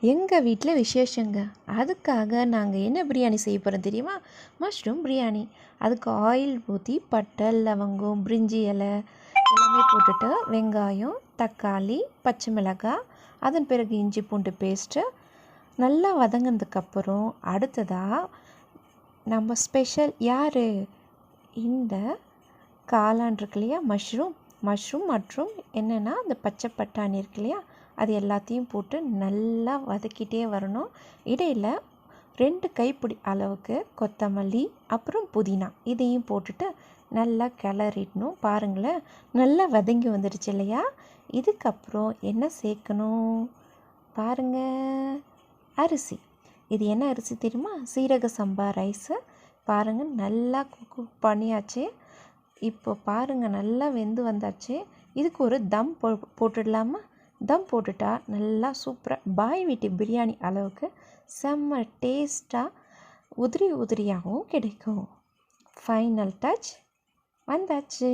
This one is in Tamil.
எங்கள் வீட்டில் விசேஷங்க. அதுக்காக நாங்கள் என்ன பிரியாணி செய்ய போகிறோம் தெரியுமா? மஷ்ரூம் பிரியாணி. அதுக்கு ஆயில் ஊற்றி பட்டை, லவங்கம், பிரிஞ்சி இலை எல்லாமே போட்டுட்டு வெங்காயம், தக்காளி, பச்சை மிளகாய், அதன் பிறகு இஞ்சி பூண்டு பேஸ்ட்டு நல்லா வதங்கினதுக்கப்புறம் அடுத்ததாக நம்ம ஸ்பெஷல் யார், இந்த காளான் இருக்கு இல்லையா, மஷ்ரூம் மற்றும் என்னென்னா அந்த பச்சை பட்டாணி இருக்கு இல்லையா, அது எல்லாத்தையும் போட்டு நல்லா வதக்கிட்டே வரணும். இடையில் 2 கைப்பிடி அளவுக்கு கொத்தமல்லி அப்புறம் புதினா இதையும் போட்டுட்டு நல்லா கிளறிடணும். பாருங்களேன், நல்லா வதங்கி வந்துடுச்சு இல்லையா? இதுக்கப்புறம் என்ன சேர்க்கணும் பாருங்கள், அரிசி. இது என்ன அரிசி தெரியுமா? சீரக சம்பா ரைஸு. பாருங்கள், நல்லா குக் பண்ணியாச்சு. இப்போ பாருங்கள், நல்லா வெந்து வந்தாச்சு. இதுக்கு ஒரு தம் போட்டுடலாமா? தம் போட்டுட்டா நல்லா சூப்பராக பாய் வீட்டு பிரியாணி அளவுக்கு செம்ம டேஸ்ட்டாக உதிரியாகவும் கிடைக்கும். ஃபைனல் டச் வந்தாச்சு.